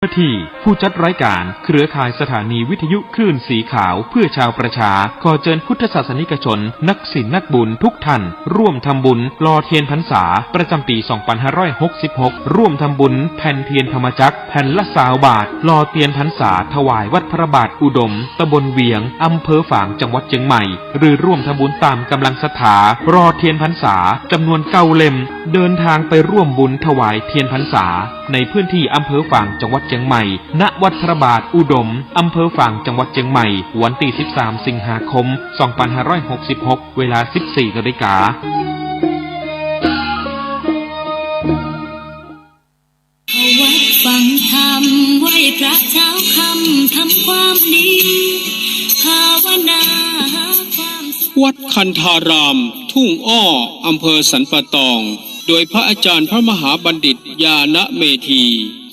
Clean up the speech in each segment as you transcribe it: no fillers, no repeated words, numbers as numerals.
ที่ผู้จัดรายการเครือข่ายสถานีวิทยุคลื่นสีขาวเพื่อชาวประชาขอเชิญพุทธศาสนิกชนนักศิลป์นักบุญทุกท่านร่วมทำบุญหล่อเทียนพรรษาประจำปี 2566 ร่วมทำบุญแผ่นเทียนธรรมจักรแผ่นละ20 บาทหล่อเทียนพรรษาถวายวัดพระบาทอุดมตำบลเวียงอำเภอฝางจังหวัดเชียงใหม่หรือร่วมทำบุญตามกำลังศรัทธารอเทียนพรรษาจำนวน9 เล่มเดินทางไปร่วมบุญถวายเทียนพรรษาในพื้นที่อำเภอฝางจังหวัดเชียงใหม่ณวัดพระบาทอุดมอำเภอฝางจังหวัดเชียงใหม่วันที่ 13 สิงหาคม 2566 เวลา 14 นาฬิกาวัดฟังธรรมไหว้พระเช้าค่ำทำความดีภาวนาความวัดคันธารามทุ่งอ้ออำเภอสันป่าตองโดยพระอาจารย์พระมหาบัณฑิตญาณเมธี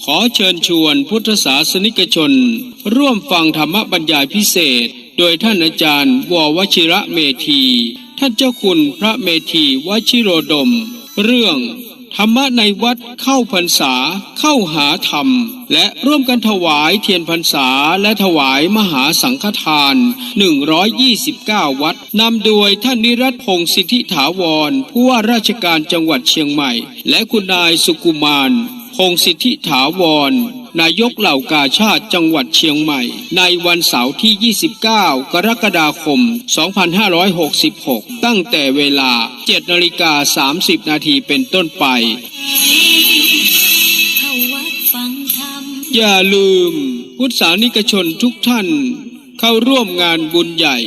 ขอเชิญชวนพุทธศาสนิกชนร่วมฟังธรรมบรรยายพิเศษโดยท่านอาจารย์ววชิระเมธีท่านเจ้าคุณพระเมธีวชิโรดมเรื่องธรรมะในวัดเข้าพรรษาเข้าหาธรรมและร่วมกันถวายเทียนพรรษาและถวายมหาสังฆทาน129วัดนำโดยท่านนิรัตน์พงษ์สิทธิถาวรผู้ว่าราชการจังหวัดเชียงใหม่และคุณนายสุกุมารพงษ์สิทธิถาวรนายกเหล่ากาชาติจังหวัดเชียงใหม่ในวันเสาร์ที่ 29 กรกฎาคม 2566 ตั้งแต่เวลา 7:30 นาทีเป็นต้นไปอย่าลืมพุทธศาสนิกชนทุกท่านเข้าร่วมงานบุญใหญ่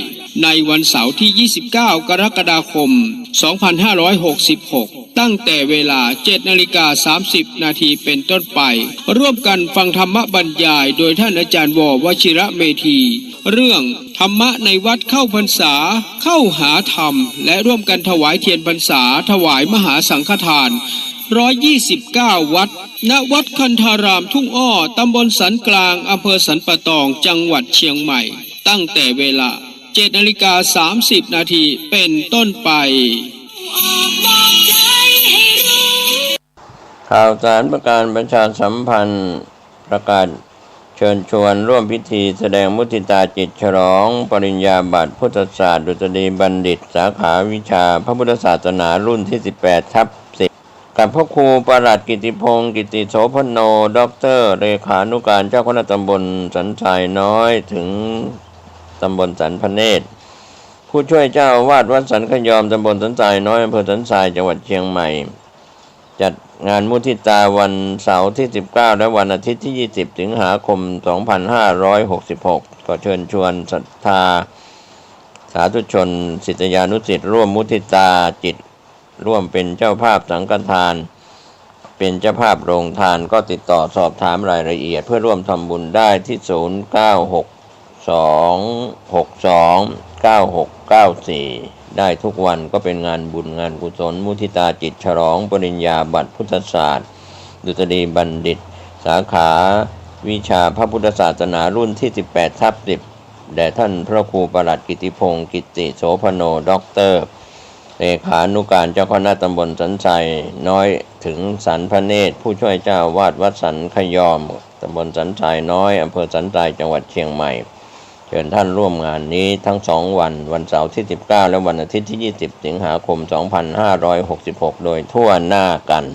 ในวันเสาร์ที่ 29 กรกฎาคม 2566 ตั้งแต่เวลา 7:30 นาทีเป็นต้นไปร่วมกันฟังธรรมบรรยายโดยท่านอาจารย์ววชิระเมธีเรื่องธรรมะในวัดเข้าพรรษาเข้าหาธรรมและร่วมกันถวายเทียนพรรษาถวายมหาสังฆทาน129 วัดณวัดคันธารามทุ่งอ้อตำบลสันกลางอำเภอสันป่าตองจังหวัดเชียงใหม่ตั้งแต่เวลา 7:30 นาทีเป็นต้นไปข่าวสารประการประชาสัมพันธ์ประกาศเชิญชวนร่วมพิธีแสดงมุทิตาจิตฉลองปริญญาบัตรพุทธศาสตร์ดุษฎีบัณฑิตสาขาวิชาพระพุทธศาสนารุ่นที่ 18/10 กับพระครูประหลัดกิติพงศ์กิติโสพโนด็อกเตอร์เลขานุการเจ้าคณะตำบลสันทรายน้อยถึงตำบลสันพเนตรผู้ช่วยเจ้าอาวาสวัดสันขยอมตำบลสันทรายน้อยอำเภอสันทรายจังหวัดเชียงใหม่จัดงานมุทิตาวันเสาร์ที่ 19 และวันอาทิตย์ที่ 20 สิงหาคม 2566 ก็เชิญชวนศรัทธาสาธุชนศิษยานุศิษย์ร่วมมุทิตาจิตร่วมเป็นเจ้าภาพสังฆทานเป็นเจ้าภาพโรงทานก็ติดต่อสอบถามรายละเอียดเพื่อร่วมทำบุญได้ที่ 0962629694 ได้ทุกวันก็เป็นงานบุญงานกุศลมุทิตาจิตฉลองปริญญาบัตรพุทธศาสตร์ดุษฎีบัณฑิตสาขาวิชาพระพุทธศาสนารุ่นที่ 18/10 แด่ท่านพระครูประหลัดกิติพงศ์กิติโสพโนด็อกเตอร์เลขานุการเจ้าคณะตำบลสันทรายน้อยถึงสันพเนตรผู้ช่วยเจ้าวาดวัดสันขยอมตำบลสันทรายน้อยอำเภอสันทรายจังหวัดเชียงใหม่เชิญท่านร่วมงานนี้ทั้ง2วันวันเสาร์ที่ 19 และวันอาทิตย์ที่ 20 สิงหาคม 2566 โดยทั่วหน้ากัน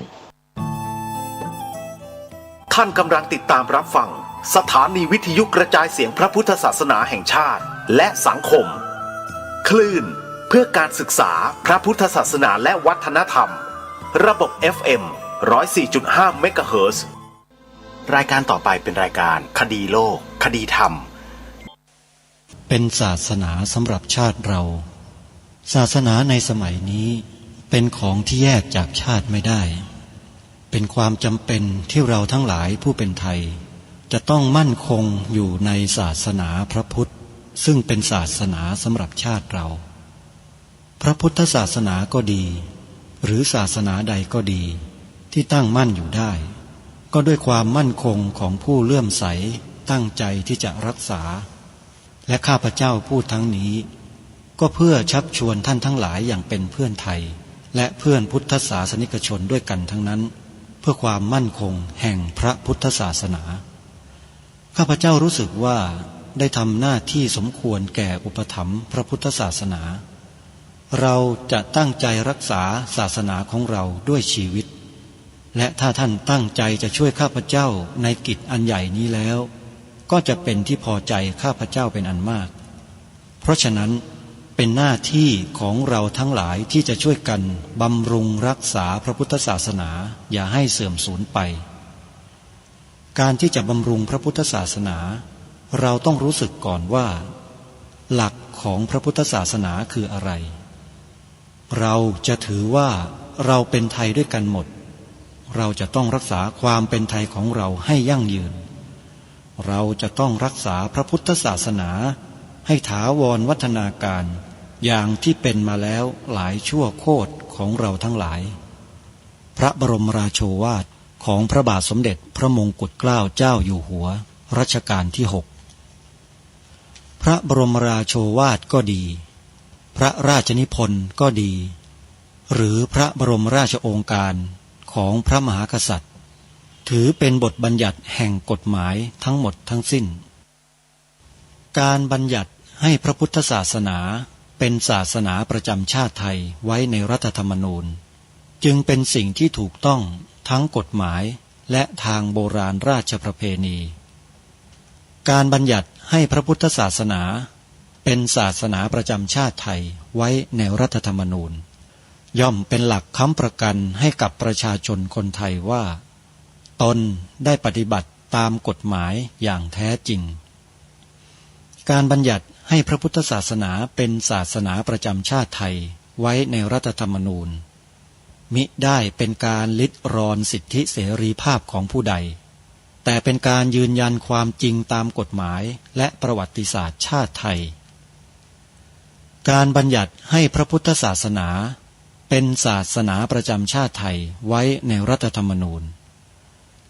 ท่านกำลังติดตามรับฟังสถานีวิทยุกระจายเสียงพระพุทธศาสนาแห่งชาติและสังคมคลื่นเพื่อการศึกษาพระพุทธศาสนาและวัฒนธรรมระบบ FM 104.5 เมกะเฮิรตซ์รายการต่อไปเป็นรายการคดีโลกคดีธรรมเป็นศาสนาสำหรับชาติเราศาสนาในสมัยนี้เป็นของที่แยกจากชาติไม่ได้เป็นความจำเป็นที่เราทั้งหลายผู้เป็นไทยจะต้องมั่นคงอยู่ในศาสนาพระพุทธซึ่งเป็นศาสนาสำหรับชาติเราพระพุทธศาสนาก็ดีหรือศาสนาใดก็ดีที่ตั้งมั่นอยู่ได้ก็ด้วยความมั่นคงของผู้เลื่อมใสตั้งใจที่จะรักษาและข้าพเจ้าพูดทั้งนี้ก็เพื่อชักชวนท่านทั้งหลายอย่างเป็นเพื่อนไทยและเพื่อนพุทธศาสนิกชนด้วยกันทั้งนั้นเพื่อความมั่นคงแห่งพระพุทธศาสนา ข้าพเจ้ารู้สึกว่าได้ทำหน้าที่สมควรแก่อุปถัมภ์พระพุทธศาสนาเราจะตั้งใจรักษาศาสนาของเราด้วยชีวิตและถ้าท่านตั้งใจจะช่วยข้าพเจ้าในกิจอันใหญ่นี้แล้วก็จะเป็นที่พอใจข้าพเจ้าเป็นอันมากเพราะฉะนั้นเป็นหน้าที่ของเราทั้งหลายที่จะช่วยกันบำรุงรักษาพระพุทธศาสนาอย่าให้เสื่อมสูญไปการที่จะบำรุงพระพุทธศาสนาเราต้องรู้สึกก่อนว่าหลักของพระพุทธศาสนาคืออะไรเราจะถือว่าเราเป็นไทยด้วยกันหมดเราจะต้องรักษาความเป็นไทยของเราให้ยั่งยืนเราจะต้องรักษาพระพุทธศาสนาให้ถาวรวัฒนาการอย่างที่เป็นมาแล้วหลายชั่วโคตรของเราทั้งหลายพระบรมราโชวาทของพระบาทสมเด็จพระมงกุฎเกล้าเจ้าอยู่หัวรัชกาลที่ 6พระบรมราโชวาทก็ดีพระราชนิพนธ์ก็ดีหรือพระบรมราชโองการของพระมหากษัตริย์ถือเป็นบทบัญญัติแห่งกฎหมายทั้งหมดทั้งสิ้นการบัญญัติให้พระพุทธศาสนาเป็นศาสนาประจำชาติไทยไว้ในรัฐธรรมนูญจึงเป็นสิ่งที่ถูกต้องทั้งกฎหมายและทางโบราณราชประเพณีการบัญญัติให้พระพุทธศาสนาเป็นศาสนาประจำชาติไทยไว้ในรัฐธรรมนูญย่อมเป็นหลักค้ำประกันให้กับประชาชนคนไทยว่าตนได้ปฏิบัติตามกฎหมายอย่างแท้จริงการบัญญัติให้พระพุทธศาสนาเป็นศาสนาประจำชาติไทยไว้ในรัฐธรรมนูญมิได้เป็นการลิดรอนสิทธิเสรีภาพของผู้ใดแต่เป็นการยืนยันความจริงตามกฎหมายและประวัติศาสตร์ชาติไทยการบัญญัติให้พระพุทธศาสนาเป็นศาสนาประจำชาติไทยไว้ในรัฐธรรมนูญ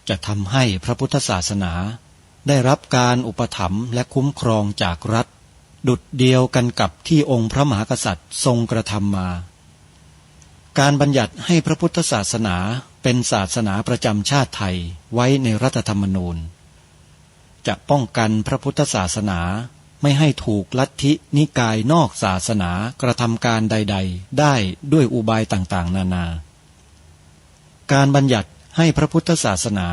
จะทำให้พระพุทธศาสนาได้รับการอุปถัมภ์และคุ้มครองจากรัฐดุจเดียวกันกับที่องค์พระมหากษัตริย์ทรงกระทำมาการบัญญัติให้พระพุทธศาสนาเป็นศาสนาประจำชาติไทยไว้ในรัฐธรรมนูญจะป้องกันพระพุทธศาสนาไม่ให้ถูกลัทธินิกายนอกศาสนากระทำการใดๆได้ด้วยอุบายต่างๆนานาการบัญญัติให้พระพุทธศาสนา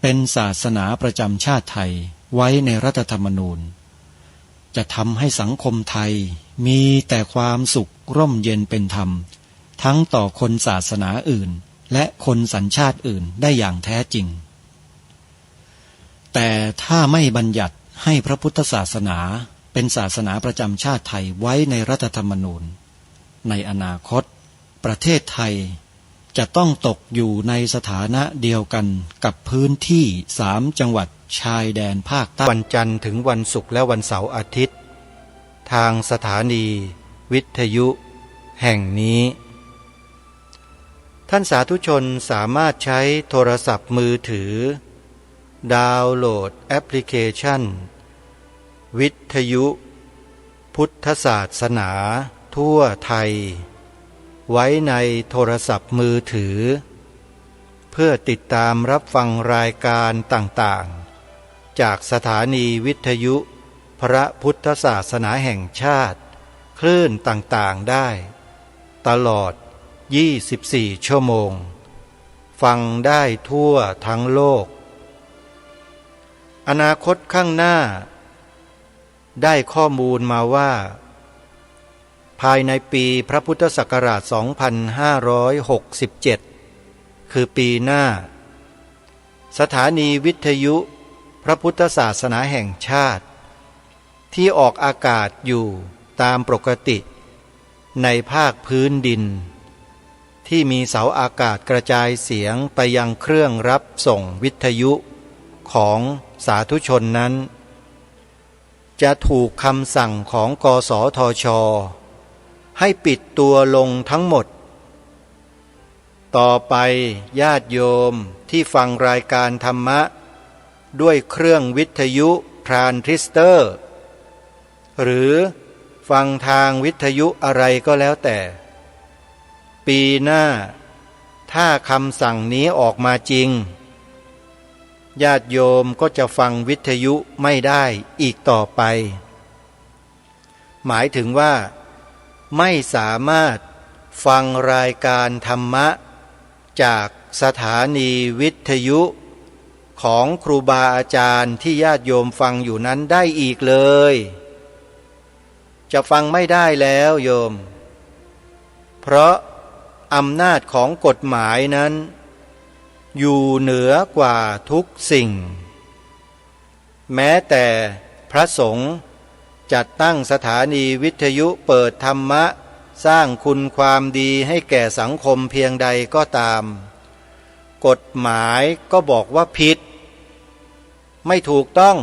เป็นศาสนาประจำชาติไทยไว้ในรัฐธรรมนูญจะทำให้สังคมไทยมีแต่ความสุขร่มเย็นเป็นธรรมทั้งต่อคนศาสนาอื่นและคนสัญชาติอื่นได้อย่างแท้จริงแต่ถ้าไม่บัญญัติให้พระพุทธศาสนาเป็นศาสนาประจำชาติไทยไว้ในรัฐธรรมนูญในอนาคตประเทศไทยจะต้องตกอยู่ในสถานะเดียวกันกับพื้นที่3 จังหวัดชายแดนภาคใต้วันจันทร์ถึงวันศุกร์และวันเสาร์อาทิตย์ทางสถานีวิทยุแห่งนี้ท่านสาธุชนสามารถใช้โทรศัพท์มือถือดาวน์โหลดแอปพลิเคชันวิทยุพุทธศาสนาทั่วไทยไว้ในโทรศัพท์มือถือเพื่อติดตามรับฟังรายการต่างๆจากสถานีวิทยุพระพุทธศาสนาแห่งชาติคลื่นต่างๆได้ตลอด24 ชั่วโมงฟังได้ทั่วทั้งโลกอนาคตข้างหน้าได้ข้อมูลมาว่าภายในปีพระพุทธศักราช 2567 คือปีหน้าสถานีวิทยุพระพุทธศาสนาแห่งชาติที่ออกอากาศอยู่ตามปกติในภาคพื้นดินที่มีเสาอากาศกระจายเสียงไปยังเครื่องรับส่งวิทยุของสาธุชนนั้นจะถูกคำสั่งของกสทช.ให้ปิดตัวลงทั้งหมดต่อไปญาติโยมที่ฟังรายการธรรมะด้วยเครื่องวิทยุทรานซิสเตอร์หรือฟังทางวิทยุอะไรก็แล้วแต่ปีหน้าถ้าคำสั่งนี้ออกมาจริง ญาติโยมก็จะฟังวิทยุไม่ได้อีกต่อไปหมายถึงว่าไม่สามารถฟังรายการธรรมะจากสถานีวิทยุของครูบาอาจารย์ที่ญาติโยมฟังอยู่นั้นได้อีกเลยจะฟังไม่ได้แล้วโยมเพราะอำนาจของกฎหมายนั้นอยู่เหนือกว่าทุกสิ่งแม้แต่พระสงฆ์จัดตั้งสถานีวิทยุเปิดธรรมะสร้างคุณความดีให้แก่สังคมเพียงใดก็ตามกฎหมายก็บอกว่าผิดไม่ถูกต้อง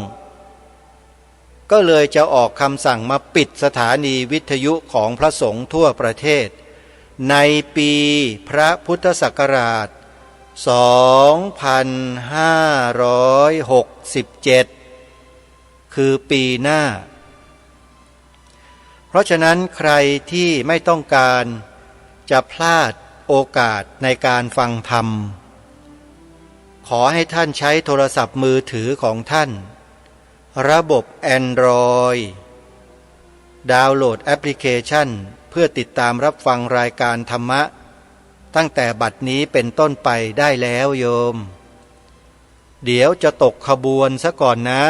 ก็เลยจะออกคำสั่งมาปิดสถานีวิทยุของพระสงฆ์ทั่วประเทศในปีพระพุทธศักราช 2567 คือปีหน้าเพราะฉะนั้นใครที่ไม่ต้องการจะพลาดโอกาสในการฟังธรรมขอให้ท่านใช้โทรศัพท์มือถือของท่านระบบ Android ดาวน์โหลดแอปพลิเคชันเพื่อติดตามรับฟังรายการธรรมะตั้งแต่บัดนี้เป็นต้นไปได้แล้วโยมเดี๋ยวจะตกขบวนซะก่อนนะ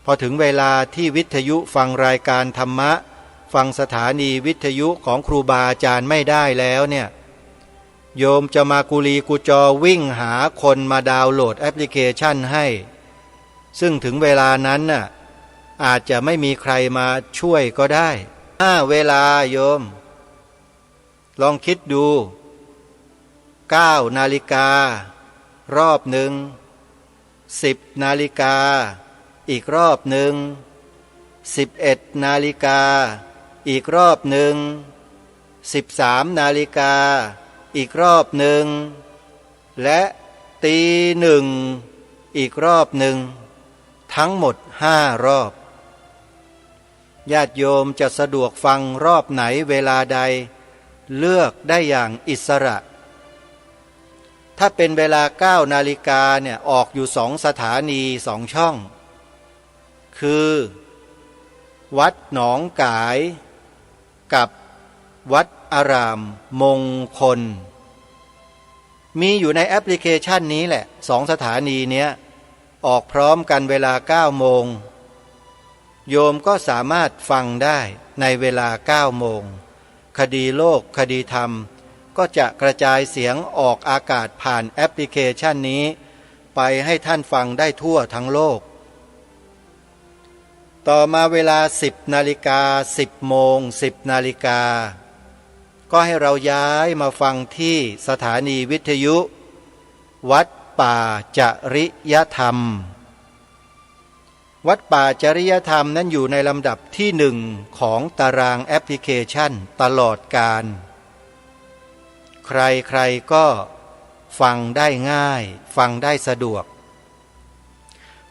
พอถึงเวลาที่วิทยุฟังรายการธรรมะฟังสถานีวิทยุของครูบาอาจารย์ไม่ได้แล้วเนี่ยโยมจะมากุลีกุจอวิ่งหาคนมาดาวน์โหลดแอปพลิเคชันให้ซึ่งถึงเวลานั้นน่ะอาจจะไม่มีใครมาช่วยก็ได้เวลาโยมลองคิดดู9 นาฬิการอบหนึ่ง10 นาฬิกาอีกรอบหนึ่ง11 นาฬิกาอีกรอบหนึ่ง13 นาฬิกาอีกรอบหนึ่งและตีหนึ่งอีกรอบหนึ่งทั้งหมด5 รอบญาติโยมจะสะดวกฟังรอบไหนเวลาใดเลือกได้อย่างอิสระถ้าเป็นเวลา9 นาฬิกาเนี่ยออกอยู่2 สถานี2 ช่องคือวัดหนองกายกับวัดอารามมงคลมีอยู่ในแอปพลิเคชันนี้แหละ2 สถานีเนี้ยออกพร้อมกันเวลา9 โมงโยมก็สามารถฟังได้ในเวลา9 โมงคดีโลกคดีธรรมก็จะกระจายเสียงออกอากาศผ่านแอปพลิเคชันนี้ไปให้ท่านฟังได้ทั่วทั้งโลกต่อมาเวลา10 นาฬิกา10 โมง10 นาฬิกาก็ให้เราย้ายมาฟังที่สถานีวิทยุวัดป่าจริยธรรมวัดป่าจริยธรรมนั้นอยู่ในลำดับที่1ของตารางแอปพลิเคชันตลอดกาลใครๆก็ฟังได้ง่ายฟังได้สะดวก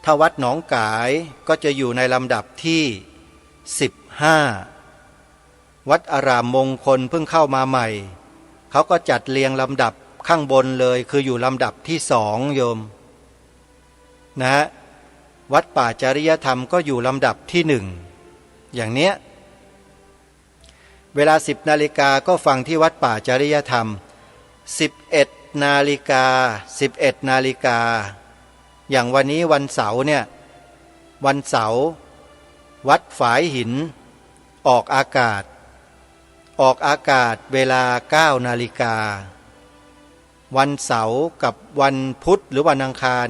ถ้าวัดหนองกายก็จะอยู่ในลำดับที่15วัดอารามมงคลเพิ่งเข้ามาใหม่เขาก็จัดเรียงลำดับข้างบนเลยคืออยู่ลำดับที่2โยมนะวัดป่าจริยธรรมก็อยู่ลำดับที่1อย่างเนี้ยเวลา10 นาฬิกาก็ฟังที่วัดป่าจริยธรรม11 นาฬิกา11 นาฬิกาอย่างวันนี้วันเสาร์เนี่ยวันเสาร์วัดฝายหินออกอากาศเวลา9 นาฬิกาวันเสาร์กับวันพุธหรือวันอังคาร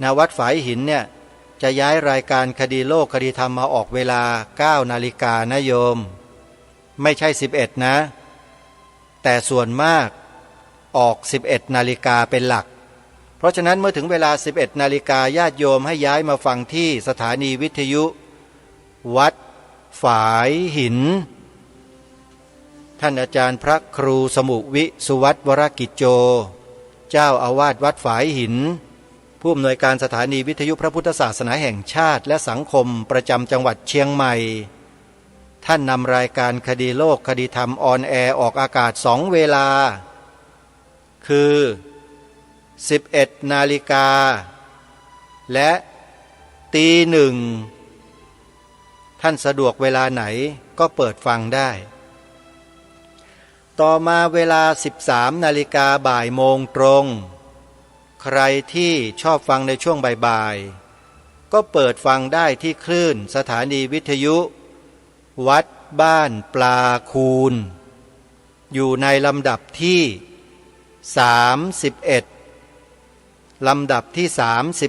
นะวัดฝายหินเนี่ยจะย้ายรายการคดีโลกคดีธรรมมาออกเวลา9 นาฬิกานะโยมไม่ใช่11นะแต่ส่วนมากออก11 นาฬิกาเป็นหลักเพราะฉะนั้นเมื่อถึงเวลา11 นาฬิกาญาติโยมให้ย้ายมาฟังที่สถานีวิทยุวัดฝายหินท่านอาจารย์พระครูสมุวิสุวัตวรกิจโจเจ้าอาวาสวัดฝายหินผู้อำนวยการสถานีวิทยุพระพุทธศาสนาแห่งชาติและสังคมประจำจังหวัดเชียงใหม่ท่านนำรายการคดีโลกคดีธรรมออนแอร์ออกอากาศ2 เวลาคือ 11 นาฬิกาและตีหนึ่งท่านสะดวกเวลาไหนก็เปิดฟังได้ต่อมาเวลา 13 นาฬิกาบ่ายโมงตรงใครที่ชอบฟังในช่วงบ่ายๆก็เปิดฟังได้ที่คลื่นสถานีวิทยุวัดบ้านปลาคูนอยู่ในลำดับที่31ลำดับที่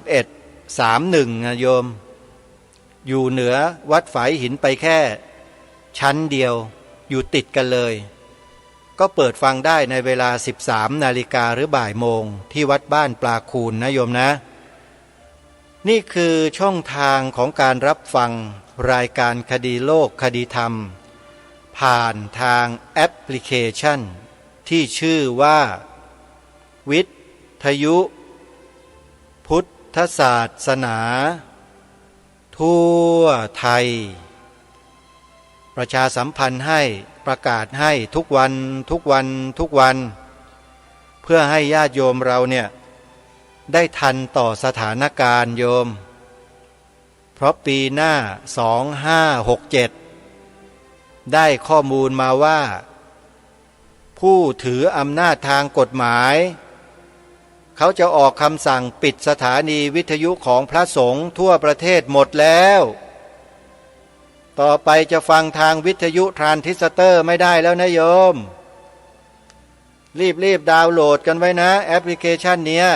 31 31นะโยมอยู่เหนือวัดฝายหินไปแค่ชั้นเดียวอยู่ติดกันเลยก็เปิดฟังได้ในเวลา 13 นาฬิกาหรือบ่ายโมงที่วัดบ้านปลาคูนนะโยมนะนี่คือช่องทางของการรับฟังรายการคดีโลกคดีธรรมผ่านทางแอปพลิเคชันที่ชื่อว่าวิทยุพุทธศาสนาทั่วไทยประชาสัมพันธ์ให้ประกาศให้ทุกวันเพื่อให้ญาติโยมเราเนี่ยได้ทันต่อสถานการณ์โยมเพราะปีหน้า2567ได้ข้อมูลมาว่าผู้ถืออำนาจทางกฎหมายเขาจะออกคำสั่งปิดสถานีวิทยุของพระสงฆ์ทั่วประเทศหมดแล้วต่อไปจะฟังทางวิทยุทรานซิสเตอร์ไม่ได้แล้วนะโยมรีบดาวน์โหลดกันไว้นะแอปพลิเคชันเนี้ย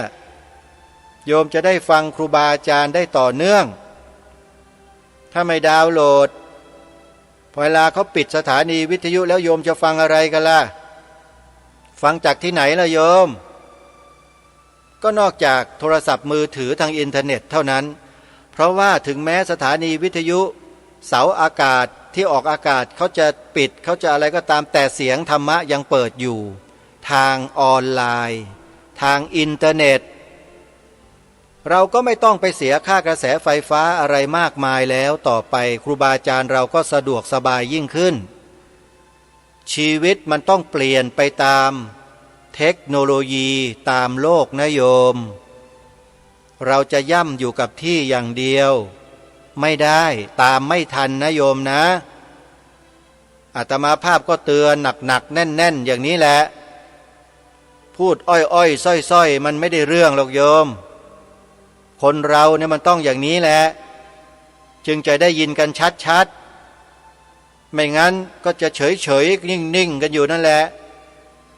โยมจะได้ฟังครูบาอาจารย์ได้ต่อเนื่องถ้าไม่ดาวน์โหลดเวลาเขาปิดสถานีวิทยุแล้วโยมจะฟังอะไรกันล่ะฟังจากที่ไหนล่ะโยมก็นอกจากโทรศัพท์มือถือทางอินเทอร์เน็ตเท่านั้นเพราะว่าถึงแม้สถานีวิทยุเสาอากาศที่ออกอากาศเขาจะปิดเขาจะอะไรก็ตามแต่เสียงธรรมะยังเปิดอยู่ทางออนไลน์ทางอินเทอร์เน็ตเราก็ไม่ต้องไปเสียค่ากระแสไฟฟ้าอะไรมากมายแล้วต่อไปครูบาอาจารย์เราก็สะดวกสบายยิ่งขึ้นชีวิตมันต้องเปลี่ยนไปตามเทคโนโลยีตามโลกนะโยมเราจะย่ำอยู่กับที่อย่างเดียวไม่ได้ตามไม่ทันนะโยมนะอาตมาภาพก็เตือนหนักแน่นอย่างนี้แหละพูดอ้อยส้อยมันไม่ได้เรื่องหรอกโยมคนเราเนี่ยมันต้องอย่างนี้แหละจึงจะได้ยินกันชัดไม่งั้นก็จะเฉยนิ่งกันอยู่นั่นแหละ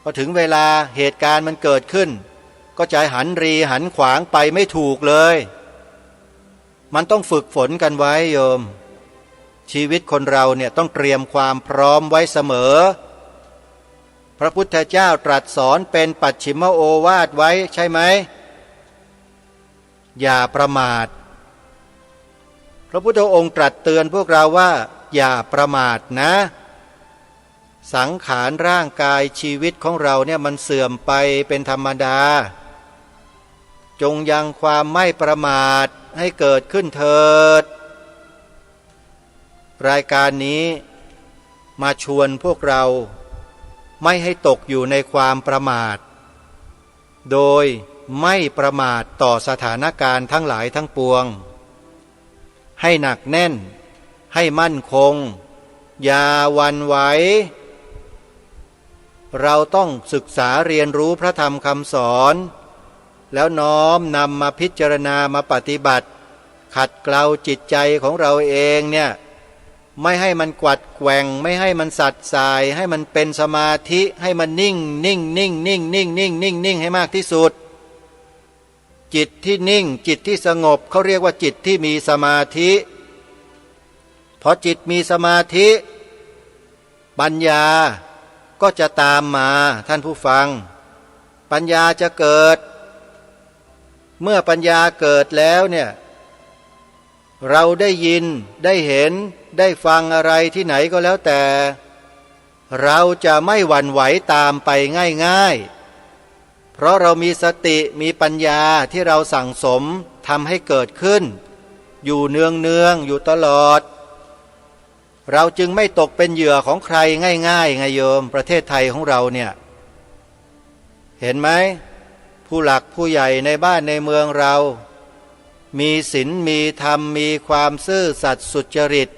พอถึงเวลาเหตุการณ์มันเกิดขึ้นก็ใจหันขวางไปไม่ถูกเลยมันต้องฝึกฝนกันไว้โยมชีวิตคนเราเนี่ยต้องเตรียมความพร้อมไว้เสมอพระพุทธเจ้าตรัสสอนเป็นปัจฉิมโอวาทไว้ใช่ไหมอย่าประมาทพระพุทธองค์ตรัสเตือนพวกเราว่าอย่าประมาทนะสังขารร่างกายชีวิตของเราเนี่ยมันเสื่อมไปเป็นธรรมดาจงยังความไม่ประมาทให้เกิดขึ้นเถิดรายการนี้มาชวนพวกเราไม่ให้ตกอยู่ในความประมาทโดยไม่ประมาทต่อสถานการณ์ทั้งหลายทั้งปวงให้หนักแน่นให้มั่นคงอย่าหวั่นไหวเราต้องศึกษาเรียนรู้พระธรรมคำสอนแล้วน้อมนำมาพิจารณามาปฏิบัติขัดเกลาจิตใจของเราเองเนี่ยไม่ให้มันกวัดแกว่งไม่ให้มันสัดสายให้มันเป็นสมาธิให้มันนิ่งให้มากที่สุดจิตที่นิ่งจิตที่สงบเขาเรียกว่าจิตที่มีสมาธิพอจิตมีสมาธิปัญญาก็จะตามมาท่านผู้ฟังปัญญาจะเกิดเมื่อปัญญาเกิดแล้วเนี่ยเราได้ยินได้เห็นได้ฟังอะไรที่ไหนก็แล้วแต่เราจะไม่หวั่นไหวตามไปง่ายๆเพราะเรามีสติมีปัญญาที่เราสั่งสมทำให้เกิดขึ้นอยู่เนืองอยู่ตลอดเราจึงไม่ตกเป็นเหยื่อของใครง่ายๆไงโยมประเทศไทยของเราเนี่ยเห็นไหม ผู้หลักผู้ใหญ่ในบ้านในเมืองเรามีศีลมีธรรมมีความซื่อสัตย์สุจริต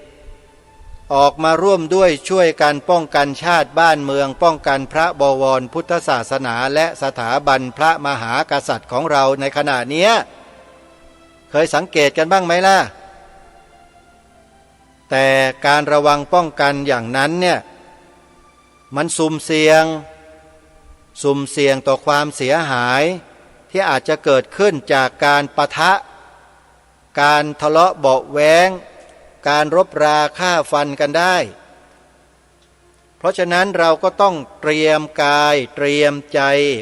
ออกมาร่วมด้วยช่วยกันป้องกันชาติบ้านเมืองป้องกันพระบวรพุทธศาสนาและสถาบันพระมหากษัตริย์ของเราในขณะนี้เคยสังเกตกันบ้างไหมล่ะแต่การระวังป้องกันอย่างนั้นเนี่ยมันสุ่มเสี่ยงต่อความเสียหายที่อาจจะเกิดขึ้นจากการปะทะการทะเลาะเบาะแว้งการรบราฆ่าฟันกันได้เพราะฉะนั้นเราก็ต้องเตรียมกายเตรียมใจ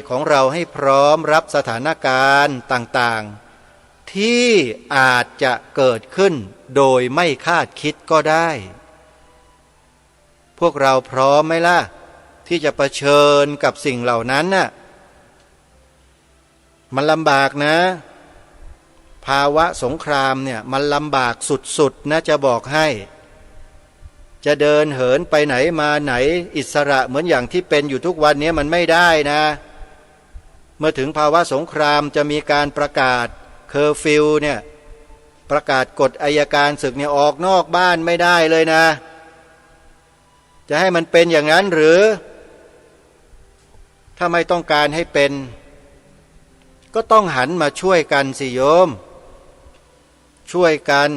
ของเราให้พร้อมรับสถานการณ์ต่างๆที่อาจจะเกิดขึ้นโดยไม่คาดคิดก็ได้พวกเราพร้อมไหมล่ะที่จะเผชิญกับสิ่งเหล่านั้นน่ะมันลำบากนะภาวะสงครามเนี่ยมันลำบากสุดๆนะจะบอกให้จะเดินเหินไปไหนมาไหนอิสระเหมือนอย่างที่เป็นอยู่ทุกวันนี้มันไม่ได้นะเมื่อถึงภาวะสงครามจะมีการประกาศเคอร์ฟิวเนี่ยประกาศกฎอัยการศึกเนี่ยออกนอกบ้านไม่ได้เลยนะจะให้มันเป็นอย่างนั้นหรือถ้าไม่ต้องการให้เป็นก็ต้องหันมาช่วยกันสิโยมช่วยกัน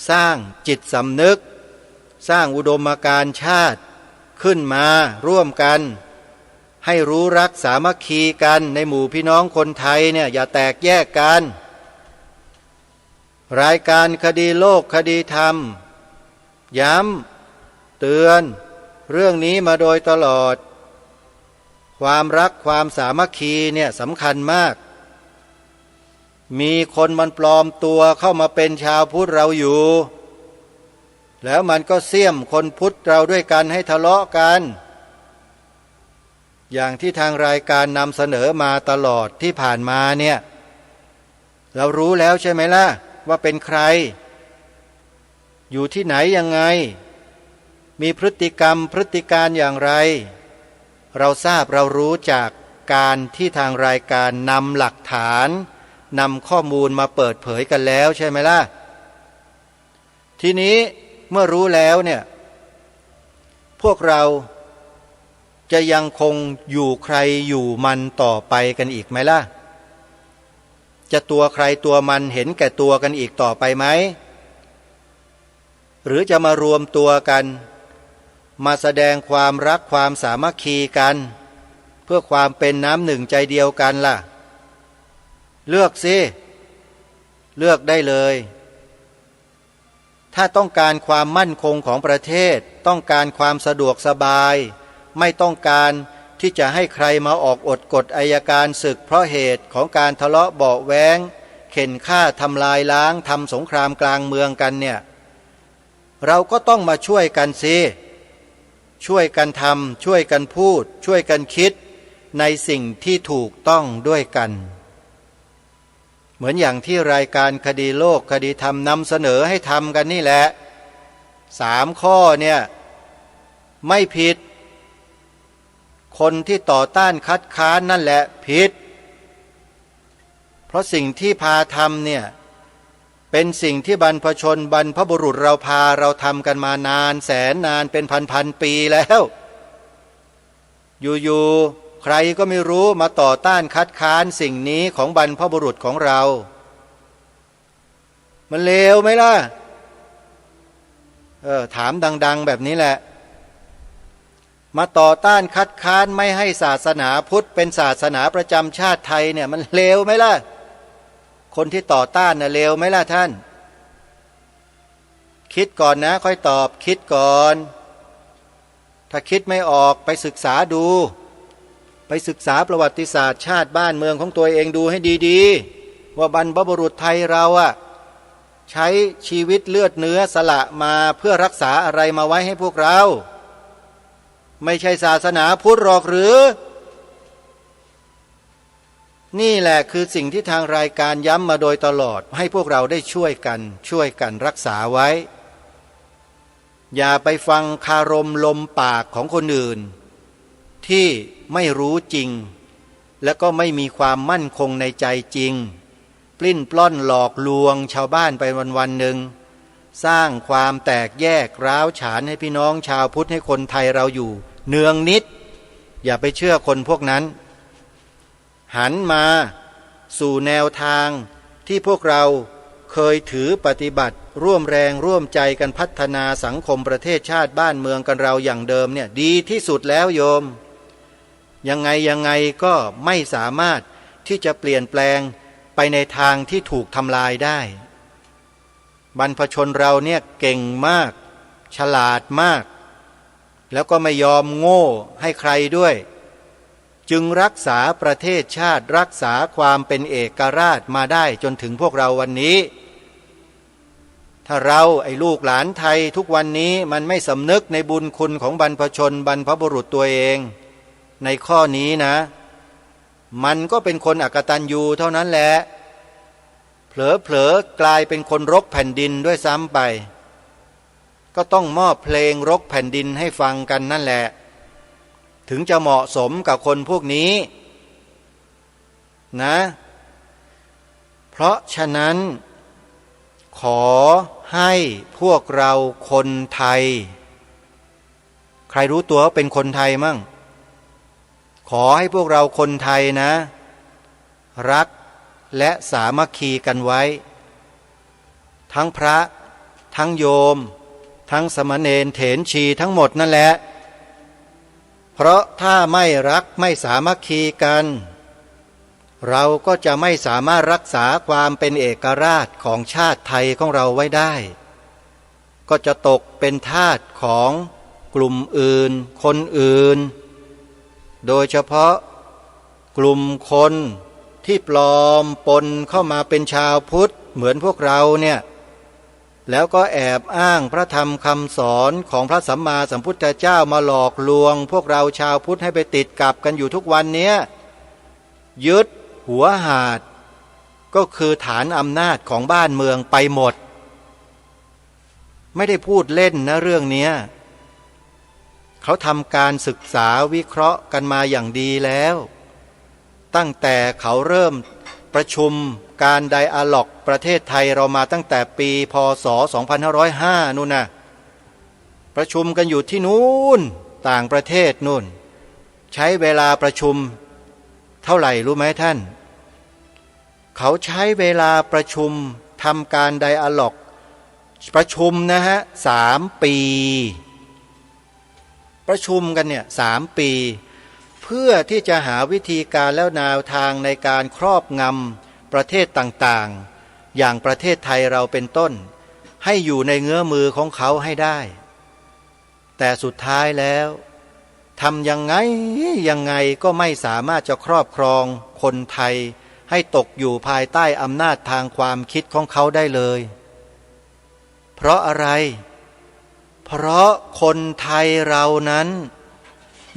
สร้างจิตสำนึกสร้างอุดมการณ์ชาติขึ้นมาร่วมกันให้รู้รักสามัคคีกันในหมู่พี่น้องคนไทยเนี่ยอย่าแตกแยกกันรายการคดีโลกคดีธรรมย้ำเตือนเรื่องนี้มาโดยตลอดความรักความสามัคคีเนี่ยสำคัญมากมีคนมันปลอมตัวเข้ามาเป็นชาวพุทธเราอยู่แล้วมันก็เสี่ยมคนพุทธเราด้วยกันให้ทะเลาะกันอย่างที่ทางรายการนำเสนอมาตลอดที่ผ่านมาเนี่ยเรารู้แล้วใช่ไหมล่ะว่าเป็นใครอยู่ที่ไหนยังไงมีพฤติกรรมพฤติการอย่างไรเราทราบเรารู้จากการที่ทางรายการนำหลักฐานนำข้อมูลมาเปิดเผยกันแล้วใช่ไหมล่ะทีนี้เมื่อรู้แล้วเนี่ยพวกเราจะยังคงอยู่ใครอยู่มันต่อไปกันอีกไหมล่ะจะตัวใครตัวมันเห็นแก่ตัวกันอีกต่อไปไหมหรือจะมารวมตัวกันมาแสดงความรักความสามัคคีกันเพื่อความเป็นน้ำหนึ่งใจเดียวกันล่ะเลือกสิเลือกได้เลยถ้าต้องการความมั่นคงของประเทศต้องการความสะดวกสบายไม่ต้องการที่จะให้ใครมาออกกฎอัยการศึกเพราะเหตุของการทะเลาะเบาะแว้งเข็นฆ่าทำลายล้างทำสงครามกลางเมืองกันเนี่ยเราก็ต้องมาช่วยกันสิช่วยกันทำช่วยกันพูดช่วยกันคิดในสิ่งที่ถูกต้องด้วยกันเหมือนอย่างที่รายการคดีโลกคดีธรรมนำเสนอให้ทำกันนี่แหละ3 ข้อเนี่ยไม่ผิดคนที่ต่อต้านคัดค้านนั่นแหละผิดเพราะสิ่งที่พาทำเนี่ยเป็นสิ่งที่บรรพชนบรรพบุรุษเราพาเราทำกันมานานแสนนานเป็นพันปีแล้วอยู่ๆใครก็ไม่รู้มาต่อต้านคัดค้านสิ่งนี้ของบรรพบุรุษของเรามันเลวไหมล่ะถามดังๆแบบนี้แหละมาต่อต้านคัดค้านไม่ให้ศาสนาพุทธเป็นศาสนาประจำชาติไทยเนี่ยมันเลวไหมล่ะคนที่ต่อต้านน่ะเลวไหมล่ะท่านคิดก่อนนะค่อยตอบคิดก่อนถ้าคิดไม่ออกไปศึกษาดูไปศึกษาประวัติศาสตร์ชาติบ้านเมืองของตัวเองดูให้ดีๆว่าบรรพบุรุษไทยเราอะใช้ชีวิตเลือดเนื้อสละมาเพื่อรักษาอะไรมาไว้ให้พวกเราไม่ใช่ศาสนาพุทธหรอกหรือนี่แหละคือสิ่งที่ทางรายการย้ำมาโดยตลอดให้พวกเราได้ช่วยกันรักษาไว้อย่าไปฟังคารมลมปากของคนอื่นที่ไม่รู้จริง และก็ไม่มีความมั่นคงในใจจริงปลิ้นปล้อนหลอกลวงชาวบ้านไปวันหนึ่งสร้างความแตกแยกร้าวฉานให้พี่น้องชาวพุทธให้คนไทยเราอยู่เนืองนิดอย่าไปเชื่อคนพวกนั้นหันมาสู่แนวทางที่พวกเราเคยถือปฏิบัติร่วมแรงร่วมใจกันพัฒนาสังคมประเทศชาติบ้านเมืองกันเราอย่างเดิมเนี่ยดีที่สุดแล้วโยมยังไงก็ไม่สามารถที่จะเปลี่ยนแปลงไปในทางที่ถูกทำลายได้บรรพชนเราเนี่ยเก่งมากฉลาดมากแล้วก็ไม่ยอมโง่ให้ใครด้วยจึงรักษาประเทศชาติรักษาความเป็นเอกราชมาได้จนถึงพวกเราวันนี้ถ้าเราไอ้ลูกหลานไทยทุกวันนี้มันไม่สำนึกในบุญคุณของบรรพชนบรรพบุรุษตัวเองในข้อนี้นะมันก็เป็นคนอกตัญญูเท่านั้นแหละเผลอกลายเป็นคนรกแผ่นดินด้วยซ้ำไปก็ต้องมอบเพลงรกแผ่นดินให้ฟังกันนั่นแหละถึงจะเหมาะสมกับคนพวกนี้นะเพราะฉะนั้นขอให้พวกเราคนไทยใครรู้ตัวว่าเป็นคนไทยมั่งขอให้พวกเราคนไทยนะรักและสามัคคีกันไว้ทั้งพระทั้งโยมทั้งสมณเณรเถรชีทั้งหมดนั่นแหละเพราะถ้าไม่รักไม่สามัคคีกันเราก็จะไม่สามารถรักษาความเป็นเอกราชของชาติไทยของเราไว้ได้ก็จะตกเป็นทาสของกลุ่มอื่นคนอื่นโดยเฉพาะกลุ่มคนที่ปลอมปนเข้ามาเป็นชาวพุทธเหมือนพวกเราเนี่ยแล้วก็แอบอ้างพระธรรมคำสอนของพระสัมมาสัมพุทธเจ้ามาหลอกลวงพวกเราชาวพุทธให้ไปติดกับกันอยู่ทุกวันเนี้ยยึดหัวหาดก็คือฐานอำนาจของบ้านเมืองไปหมดไม่ได้พูดเล่นนะเรื่องนี้เขาทำการศึกษาวิเคราะห์กันมาอย่างดีแล้วตั้งแต่เขาเริ่มประชุมการไดอะล็อกประเทศไทยเรามาตั้งแต่ปีพ.ศ. 2505นู่นนะประชุมกันอยู่ที่นู้นต่างประเทศนู่นใช้เวลาประชุมเท่าไหร่รู้ไหมท่านเขาใช้เวลาประชุมทำการไดอะล็อกประชุมนะฮะ3 ปีประชุมกันเนี่ย3 ปีเพื่อที่จะหาวิธีการแล้วแนวทางในการครอบงำประเทศต่างๆอย่างประเทศไทยเราเป็นต้นให้อยู่ในเงื้อมือของเขาให้ได้แต่สุดท้ายแล้วทำยังไงก็ไม่สามารถจะครอบครองคนไทยให้ตกอยู่ภายใต้อำนาจทางความคิดของเขาได้เลยเพราะอะไรเพราะคนไทยเรานั้น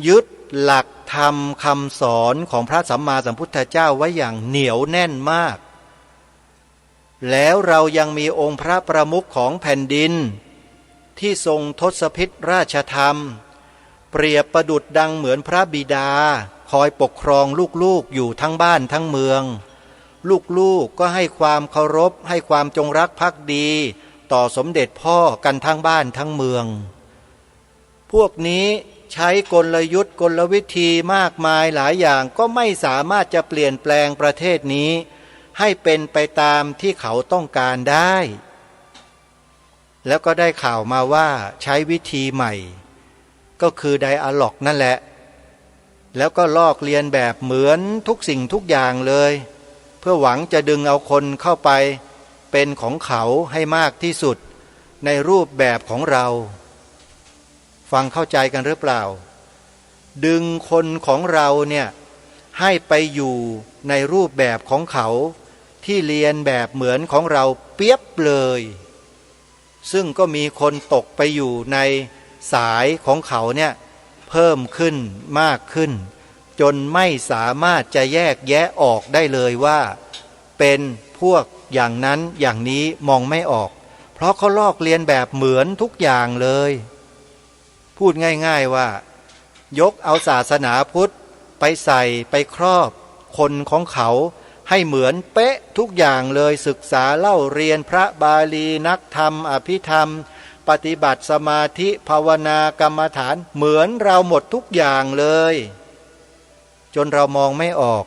ยึดหลักธรรมคำสอนของพระสัมมาสัมพุทธเจ้าไว้อย่างเหนียวแน่นมากแล้วเรายังมีองค์พระประมุขของแผ่นดินที่ทรงทศพิธราชธรรมเปรียบประดุจดังเหมือนพระบิดาคอยปกครองลูกๆอยู่ทั้งบ้านทั้งเมืองลูกก็ให้ความเคารพให้ความจงรักภักดีต่อสมเด็จพ่อกันทั้งบ้านทั้งเมืองพวกนี้ใช้กลยุทธ์กลวิธีมากมายหลายอย่างก็ไม่สามารถจะเปลี่ยนแปลงประเทศนี้ให้เป็นไปตามที่เขาต้องการได้แล้วก็ได้ข่าวมาว่าใช้วิธีใหม่ก็คือไดอะล็อกนั่นแหละแล้วก็ลอกเลียนแบบเหมือนทุกสิ่งทุกอย่างเลยเพื่อหวังจะดึงเอาคนเข้าไปเป็นของเขาให้มากที่สุดในรูปแบบของเราฟังเข้าใจกันหรือเปล่าดึงคนของเราเนี่ยให้ไปอยู่ในรูปแบบของเขาที่เรียนแบบเหมือนของเราเปียบเลยซึ่งก็มีคนตกไปอยู่ในสายของเขาเนี่ยเพิ่มขึ้นมากขึ้นจนไม่สามารถจะแยกแยะออกได้เลยว่าเป็นพวกอย่างนั้นอย่างนี้มองไม่ออกเพราะเขาลอกเลียนแบบเหมือนทุกอย่างเลยพูดง่ายๆว่ายกเอาศาสนาพุทธไปใส่ไปครอบ คนของเขาให้เหมือนเป๊ะทุกอย่างเลยศึกษาเล่าเรียนพระบาลีนักธรรมอภิธรรมปฏิบัติสมาธิภาวนากรรมฐานเหมือนเราหมดทุกอย่างเลยจนเรามองไม่ออก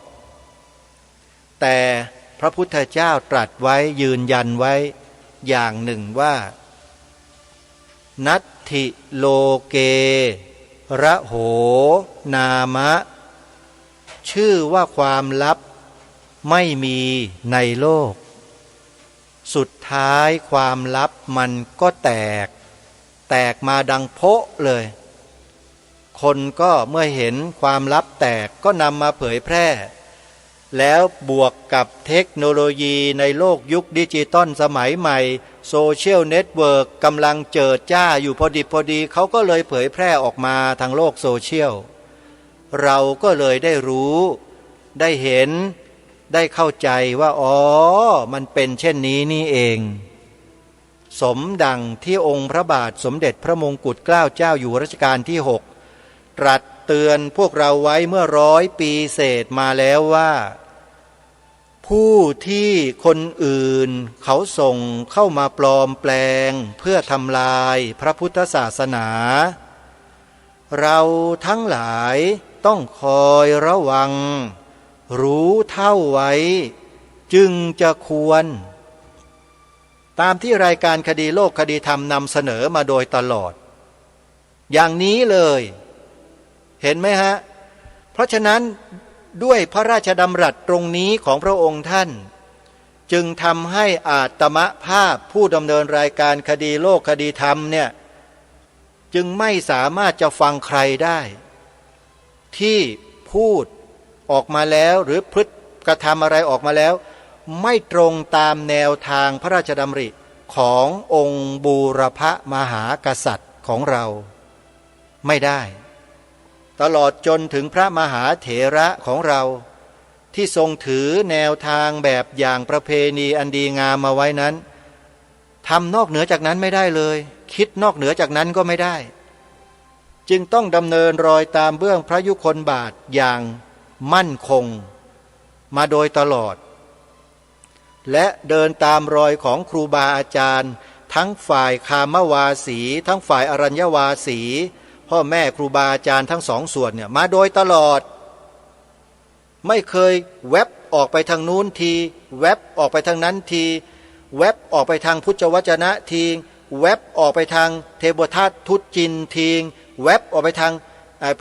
แต่พระพุทธเจ้าตรัสไว้ยืนยันไว้อย่างหนึ่งว่านัตถิโลเกระโหนามะชื่อว่าความลับไม่มีในโลกสุดท้ายความลับมันก็แตกมาดังโพะเลยคนก็เมื่อเห็นความลับแตกก็นำมาเผยแพร่แล้วบวกกับเทคโนโลยีในโลกยุคดิจิตอลสมัยใหม่โซเชียลเน็ตเวิร์กกำลังเจิดจ้าอยู่พอดีเขาก็เลยเผยแพร่ออกมาทางโลกโซเชียลเราก็เลยได้รู้ได้เห็นได้เข้าใจว่าอ๋อมันเป็นเช่นนี้นี่เองสมดังที่องค์พระบาทสมเด็จพระมงกุฎเกล้าเจ้าอยู่หัวรัชกาลที่ 6ตรัสเตือนพวกเราไว้เมื่อ100 ปีเศษมาแล้วว่าผู้ที่คนอื่นเขาส่งเข้ามาปลอมแปลงเพื่อทำลายพระพุทธศาสนาเราทั้งหลายต้องคอยระวังรู้เท่าไว้จึงจะควรตามที่รายการคดีโลกคดีธรรมนำเสนอมาโดยตลอดอย่างนี้เลยเห็นไหมฮะเพราะฉะนั้นด้วยพระราชดำรัสตรงนี้ของพระองค์ท่านจึงทำให้อาตมภาพผู้ดำเนินรายการคดีโลกคดีธรรมเนี่ยจึงไม่สามารถจะฟังใครได้ที่พูดออกมาแล้วหรือพฤติกระทำอะไรออกมาแล้วไม่ตรงตามแนวทางพระราชดำริขององค์บูรพมหากษัตริย์ของเราไม่ได้ตลอดจนถึงพระมหาเถระของเราที่ทรงถือแนวทางแบบอย่างประเพณีอันดีงามมาไว้นั้นทำนอกเหนือจากนั้นไม่ได้เลยคิดนอกเหนือจากนั้นก็ไม่ได้จึงต้องดำเนินรอยตามเบื้องพระยุคลบาทอย่างมั่นคงมาโดยตลอดและเดินตามรอยของครูบาอาจารย์ทั้งฝ่ายคามวาสีทั้งฝ่ายอรัญญวาสีพ่อแม่ครูบาอาจารย์ทั้งสองส่วนเนี่ยมาโดยตลอดไม่เคยแวบออกไปทางนู้นทีแวบออกไปทางนั้นทีแวบออกไปทางพุทธวจนะทีแวบออกไปทางเทวทัตทุจินทีแวบออกไปทาง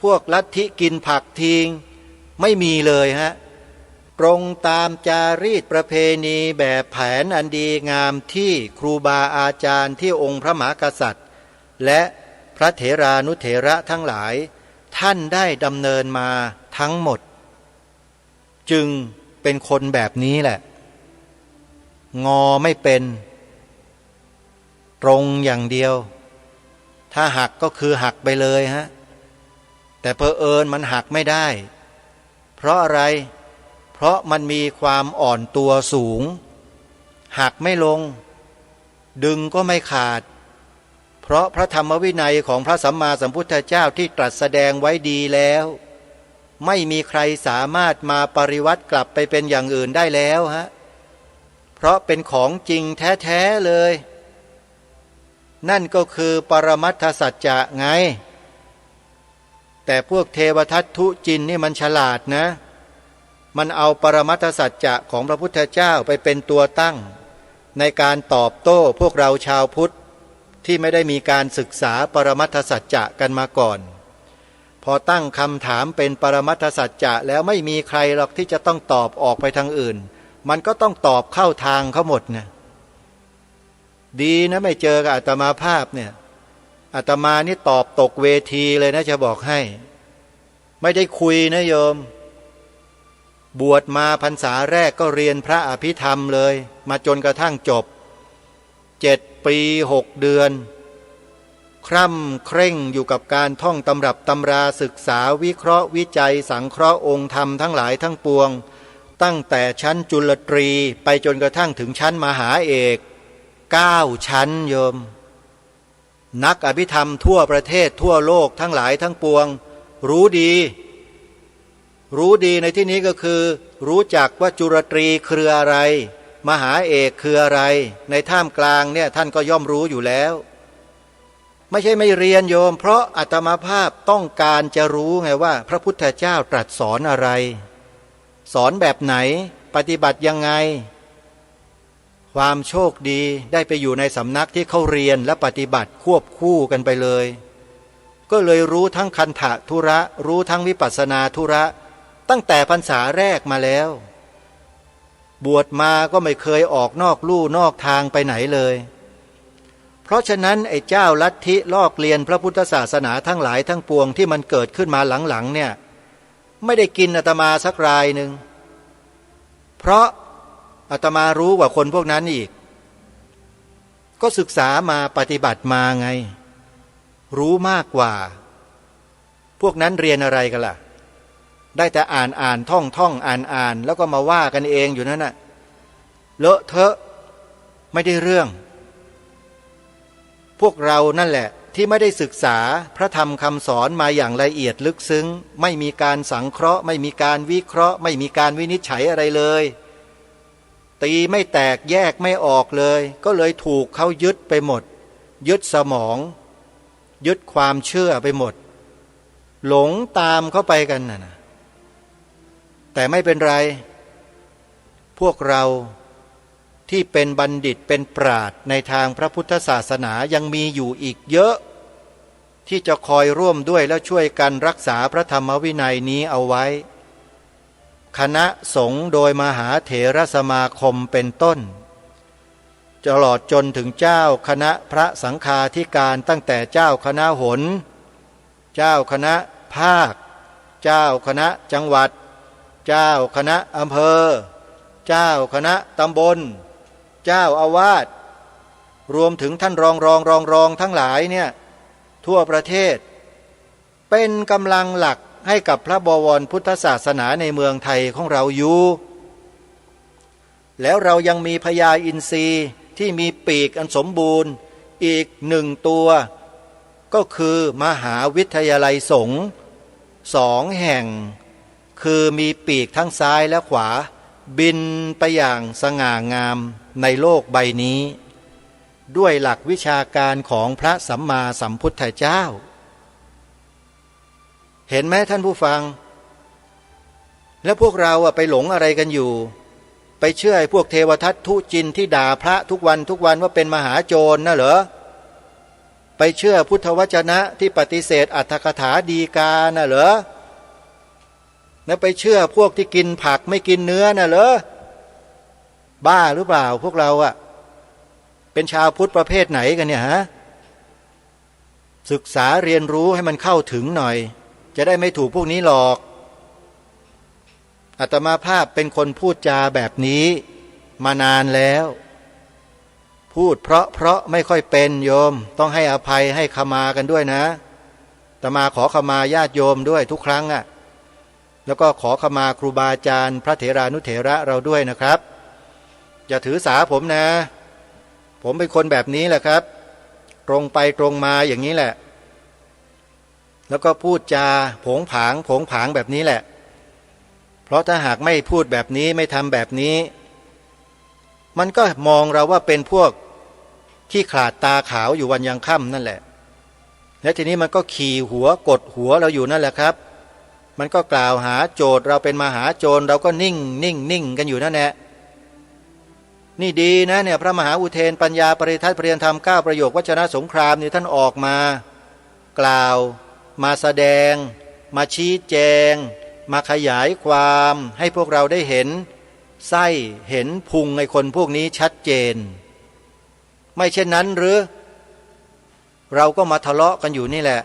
พวกลัทธิกินผักทีไม่มีเลยฮะตรงตามจารีตประเพณีแบบแผนอันดีงามที่ครูบาอาจารย์ที่องค์พระมหากษัตริย์และพระเถรานุเถระทั้งหลายท่านได้ดำเนินมาทั้งหมดจึงเป็นคนแบบนี้แหละงอไม่เป็นตรงอย่างเดียวถ้าหักก็คือหักไปเลยฮะแต่เผอิญมันหักไม่ได้เพราะอะไรเพราะมันมีความอ่อนตัวสูงหักไม่ลงดึงก็ไม่ขาดเพราะพระธรรมวินัยของพระสัมมาสัมพุทธเจ้าที่ตรัสแสดงไว้ดีแล้วไม่มีใครสามารถมาปริวัติกลับไปเป็นอย่างอื่นได้แล้วฮะเพราะเป็นของจริงแท้ๆเลยนั่นก็คือปรมัตถสัจจะไงแต่พวกเทวทัตทุจินนี่มันฉลาดนะมันเอาปรมัตถสัจจะของพระพุทธเจ้าไปเป็นตัวตั้งในการตอบโต้พวกเราชาวพุทธที่ไม่ได้มีการศึกษาปรมัตถสัจจะกันมาก่อนพอตั้งคำถามเป็นปรมัตถสัจจะแล้วไม่มีใครหรอกที่จะต้องตอบออกไปทางอื่นมันก็ต้องตอบเข้าทางเขาหมดนะดีนะไม่เจอกับอาตมาภาพเนี่ยอาตมานี่ตอบตกเวทีเลยนะจะบอกให้ไม่ได้คุยนะโยมบวชมาพรรษาแรกก็เรียนพระอภิธรรมเลยมาจนกระทั่งจบ7 ปี6 เดือนคร่ำเคร่งอยู่กับการท่องตำรับตำราศึกษาวิเคราะห์วิจัยสังเคราะห์องค์ธรรมทั้งหลายทั้งปวงตั้งแต่ชั้นจุลตรีไปจนกระทั่งถึงชั้นมหาเอก9 ชั้นโยมนักอภิธรรมทั่วประเทศทั่วโลกทั้งหลายทั้งปวงรู้ดีในที่นี้ก็คือ รู้จักว่าจุลตรีคืออะไรมหาเอกคืออะไรในท่ามกลางเนี่ยท่านก็ย่อมรู้อยู่แล้วไม่ใช่ไม่เรียนโยมเพราะอาตมาภาพต้องการจะรู้ไงว่าพระพุทธเจ้าตรัสสอนอะไรสอนแบบไหนปฏิบัติยังไงความโชคดีได้ไปอยู่ในสำนักที่เขาเรียนและปฏิบัติควบคู่กันไปเลยก็เลยรู้ทั้งคันธะธุระรู้ทั้งวิปัสสนาธุระตั้งแต่พรรษาแรกมาแล้วบวชมาก็ไม่เคยออกนอกลู่นอกทางไปไหนเลยเพราะฉะนั้นไอ้เจ้าลัทธิลอกเลียนพระพุทธศาสนาทั้งหลายทั้งปวงที่มันเกิดขึ้นมาหลังๆเนี่ยไม่ได้กินอาตมาสักรายหนึ่งเพราะอาตมารู้กว่าคนพวกนั้นอีกก็ศึกษามาปฏิบัติมาไงรู้มากกว่าพวกนั้นเรียนอะไรกันล่ะได้แต่อ่านท่องอ่านแล้วก็มาว่ากันเองอยู่นั่นน่ะเลอะเทอะไม่ได้เรื่องพวกเรานั่นแหละที่ไม่ได้ศึกษาพระธรรมคำสอนมาอย่างละเอียดลึกซึ้งไม่มีการสังเคราะห์ไม่มีการวิเคราะห์ไม่มีการวินิจฉัยอะไรเลยตีไม่แตกแยกไม่ออกเลยก็เลยถูกเขายึดไปหมดยึดสมองยึดความเชื่อไปหมดหลงตามเข้าไปกันนะแต่ไม่เป็นไรพวกเราที่เป็นบัณฑิตเป็นปราชญ์ในทางพระพุทธศาสนายังมีอยู่อีกเยอะที่จะคอยร่วมด้วยและช่วยกันรักษาพระธรรมวินัยนี้เอาไว้คณะสงฆ์โดยมหาเถรสมาคมเป็นต้นตลอดจนถึงเจ้าคณะพระสังฆาธิการตั้งแต่เจ้าคณะหนเจ้าคณะภาคเจ้าคณะจังหวัดเจ้าคณะอำเภอเจ้าคณะตำบลเจ้าอาวาสรวมถึงท่านรองทั้งหลายเนี่ยทั่วประเทศเป็นกำลังหลักให้กับพระบวรพุทธศาสนาในเมืองไทยของเราอยู่แล้วเรายังมีพญาอินทรีที่มีปีกอันสมบูรณ์อีก1 ตัวก็คือมหาวิทยาลัยสงฆ์2 แห่งคือมีปีกทั้งซ้ายและขวาบินไปอย่างสง่างามในโลกใบนี้ด้วยหลักวิชาการของพระสัมมาสัมพุทธเจ้าเห็นไหมท่านผู้ฟังแล้วพวกเราไปหลงอะไรกันอยู่ไปเชื่อไอ้พวกเทวทัตทุจินที่ด่าพระทุกวันว่าเป็นมหาโจรนะเหรอไปเชื่อพุทธวจนะที่ปฏิเสธอรรถกถาดีกานะเหรอแล้วไปเชื่อพวกที่กินผักไม่กินเนื้อนะเหรอบ้าหรือเปล่าพวกเราเป็นชาวพุทธประเภทไหนกันเนี่ยฮะศึกษาเรียนรู้ให้มันเข้าถึงหน่อยจะได้ไม่ถูกพวกนี้หลอกอาตมาภาพเป็นคนพูดจาแบบนี้มานานแล้วพูดเพราะไม่ค่อยเป็นโยมต้องให้อภัยให้ขมากันด้วยนะอาตมาขอขมาญาติโยมด้วยทุกครั้งแล้วก็ขอขมาครูบาอาจารย์พระเถรานุเถระเราด้วยนะครับอย่าถือสาผมนะผมเป็นคนแบบนี้แหละครับตรงไปตรงมาอย่างนี้แหละแล้วก็พูดจาโผงผางแบบนี้แหละเพราะถ้าหากไม่พูดแบบนี้ไม่ทำแบบนี้มันก็มองเราว่าเป็นพวกที่ขลาดตาขาวอยู่วันยังค่ำนั่นแหละและทีนี้มันก็ขี่หัวกดหัวเราอยู่นั่นแหละครับมันก็กล่าวหาโจทย์เราเป็นมหาโจรเราก็นิ่งกันอยู่นั่นแหละนี่ดีนะเนี่ยพระมหาอุเทนปัญญาปริทัศน์เปรียนธรรม9 ประโยควจนะสงครามนี่ท่านออกมากล่าวมาแสดงมาชี้แจงมาขยายความให้พวกเราได้เห็นไส้เห็นพุงไอ้คนพวกนี้ชัดเจนไม่เช่นนั้นหรือเราก็มาทะเลาะกันอยู่นี่แหละ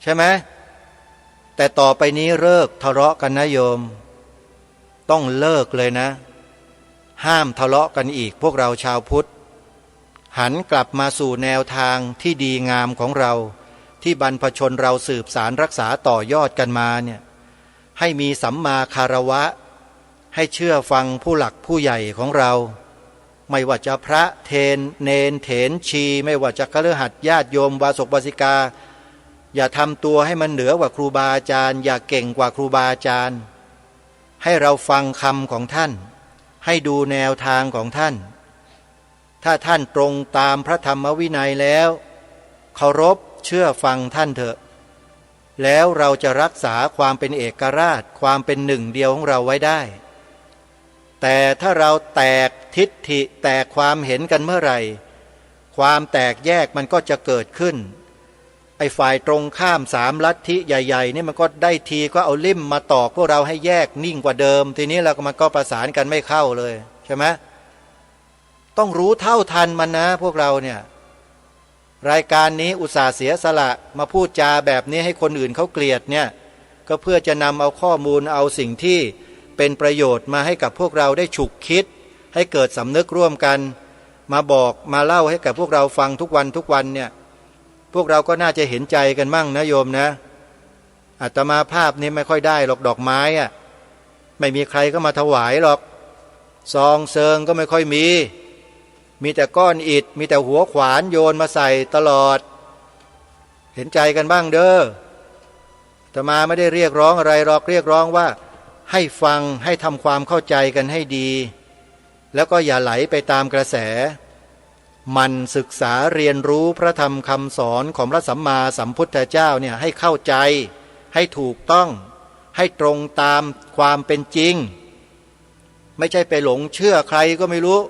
ใช่ไหมแต่ต่อไปนี้เลิกทะเลาะกันนะโยมต้องเลิกเลยนะห้ามทะเลาะกันอีกพวกเราชาวพุทธหันกลับมาสู่แนวทางที่ดีงามของเราที่บรรพชนเราสืบสารรักษาต่อยอดกันมาเนี่ยให้มีสัมมาคารวะให้เชื่อฟังผู้หลักผู้ใหญ่ของเราไม่ว่าจะพระเทนเนนเถนชีไม่ว่าจะคฤหัสถ์ญาติโยมวาสกวาสิกาอย่าทำตัวให้มันเหนือกว่าครูบาอาจารย์อย่าเก่งกว่าครูบาอาจารย์ ให้เราฟังคำของท่านให้ดูแนวทางของท่านถ้าท่านตรงตามพระธรรมวินัยแล้วเคารพเชื่อฟังท่านเถอะแล้วเราจะรักษาความเป็นเอกราชความเป็นหนึ่งเดียวของเราไว้ได้แต่ถ้าเราแตกทิฏฐิแตกความเห็นกันเมื่อไหร่ความแตกแยกมันก็จะเกิดขึ้นไอ้ฝ่ายตรงข้ามสามลัทธิใหญ่ๆนี่มันก็ได้ทีก็เอาลิ่มมาตอกพวกเราให้แยกนิ่งกว่าเดิมทีนี้เราก็มันก็ประสานกันไม่เข้าเลยใช่ไหมต้องรู้เท่าทันมันนะพวกเราเนี่ยรายการนี้อุตส่าห์เสียสละมาพูดจาแบบนี้ให้คนอื่นเขาเกลียดเนี่ยก็เพื่อจะนำเอาข้อมูลเอาสิ่งที่เป็นประโยชน์มาให้กับพวกเราได้ฉุกคิดให้เกิดสำนึกร่วมกันมาบอกมาเล่าให้กับพวกเราฟังทุกวันเนี่ยพวกเราก็น่าจะเห็นใจกันมั่งนะโยมนะอาตมาภาพนี้ไม่ค่อยได้หรอกดอกไม้อะไม่มีใครก็มาถวายหรอกซองเซิงก็ไม่ค่อยมีแต่ก้อนอิฐมีแต่หัวขวานโยนมาใส่ตลอดเห็นใจกันบ้างเด้ออาตมาไม่ได้เรียกร้องอะไรหรอกเรียกร้องว่าให้ฟังให้ทำความเข้าใจกันให้ดีแล้วก็อย่าไหลไปตามกระแสมันศึกษาเรียนรู้พระธรรมคำสอนของพระสัมมาสัมพุทธเจ้าเนี่ยให้เข้าใจให้ถูกต้องให้ตรงตามความเป็นจริงไม่ใช่ไปหลงเชื่อใครก็ไม่รู้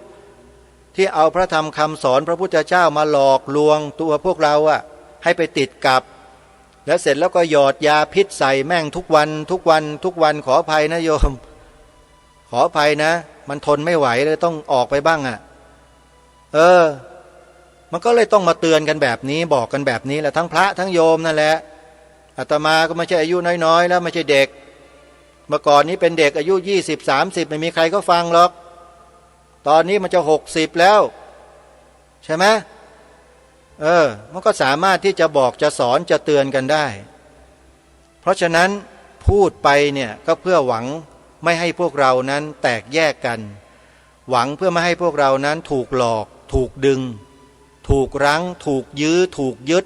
ที่เอาพระธรรมคำสอนพระพุทธเจ้ามาหลอกลวงตัวพวกเราอะให้ไปติดกับแล้วเสร็จแล้วก็หยอดยาพิษใส่แม่งทุกวันขออภัยนะโยมขออภัยนะมันทนไม่ไหวเลยต้องออกไปบ้างอะมันก็เลยต้องมาเตือนกันแบบนี้บอกกันแบบนี้แหละทั้งพระทั้งโยมนั่นแหละอาตมาก็ไม่ใช่อายุน้อยๆแล้วไม่ใช่เด็กเมื่อก่อนนี้เป็นเด็กอายุ20-30ไม่มีใครก็ฟังหรอกตอนนี้มันจะ60แล้วใช่ไหมมันก็สามารถที่จะบอกจะสอนจะเตือนกันได้เพราะฉะนั้นพูดไปเนี่ยก็เพื่อหวังไม่ให้พวกเรานั้นแตกแยกกันหวังเพื่อไม่ให้พวกเรานั้นถูกหลอกถูกดึงถูกรั้งถูกยื้อถูกยึด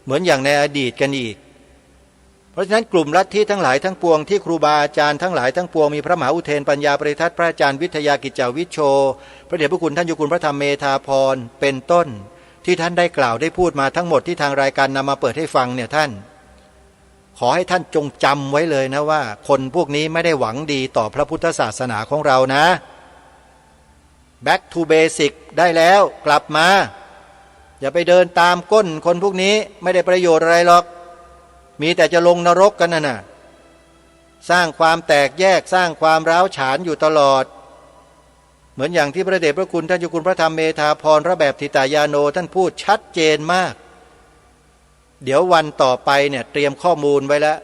เหมือนอย่างในอดีตกันอีกเพราะฉะนั้นกลุ่มลัทธิทั้งหลายทั้งปวงที่ครูบาอาจารย์ทั้งหลายทั้งปวงมีพระมหาอุเทนปัญญาปริทัศน์พระอาจารย์วิทยากิจจาวิชโชพระเดชพระคุณท่านเจ้าคุณพระธรรมเมธาภรณ์เป็นต้นที่ท่านได้กล่าวได้พูดมาทั้งหมดที่ทางรายการนำมาเปิดให้ฟังเนี่ยท่านขอให้ท่านจงจำไว้เลยนะว่าคนพวกนี้ไม่ได้หวังดีต่อพระพุทธศาสนาของเรานะ back to basic ได้แล้วกลับมาอย่าไปเดินตามก้นคนพวกนี้ไม่ได้ประโยชน์อะไรหรอกมีแต่จะลงนรกกันน่ะสร้างความแตกแยกสร้างความร้าวฉานอยู่ตลอดเหมือนอย่างที่พระเดชพระคุณท่านเจ้าคุณพระธรรมเมธาภรณ์พระแบบทิตายาโนท่านพูดชัดเจนมากเดี๋ยววันต่อไปเนี่ยเตรียมข้อมูลไว้แล้ว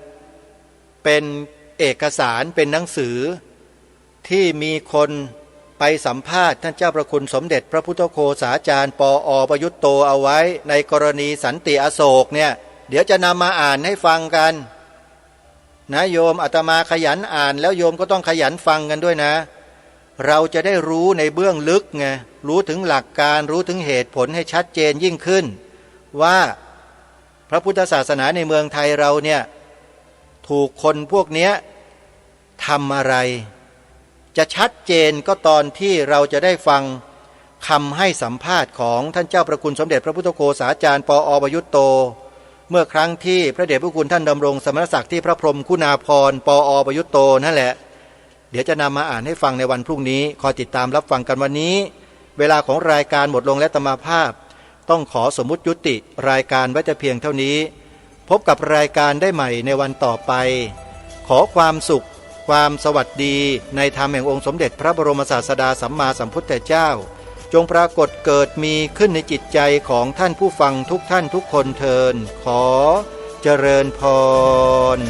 เป็นเอกสารเป็นหนังสือที่มีคนไปสัมภาษณ์ท่านเจ้าพระคุณสมเด็จพระพุทธโฆษาจารย์ปอ.ประยุตโตเอาไว้ในกรณีสันติอโศกเนี่ยเดี๋ยวจะนำมาอ่านให้ฟังกันนะโยมอาตมาขยันอ่านแล้วโยมก็ต้องขยันฟังกันด้วยนะเราจะได้รู้ในเบื้องลึกไงรู้ถึงหลักการรู้ถึงเหตุผลให้ชัดเจนยิ่งขึ้นว่าพระพุทธศาสนาในเมืองไทยเราเนี่ยถูกคนพวกเนี้ยทำอะไรจะชัดเจนก็ตอนที่เราจะได้ฟังคำให้สัมภาษณ์ของท่านเจ้าพระคุณสมเด็จพระพุทธโฆษาจารย์ปอ.ประยุตโตเมื่อครั้งที่พระเดชพระคุณท่านดำรงสมณศักดิ์ที่พระพรหมคุณาภรณ์ปอ.ประยุตโตนั่นแหละเดี๋ยวจะนำมาอ่านให้ฟังในวันพรุ่งนี้คอยติดตามรับฟังกันวันนี้เวลาของรายการหมดลงและอาตมาภาพต้องขอสมมุติยุติรายการไว้แต่เพียงเท่านี้พบกับรายการได้ใหม่ในวันต่อไปขอความสุขความสวัสดีในธรรมแห่งองค์สมเด็จพระบรมศาสดาสัมมาสัมพุทธเจ้าจงปรากฏเกิดมีขึ้นในจิตใจของท่านผู้ฟังทุกท่านทุกคนเทินขอเจริญพร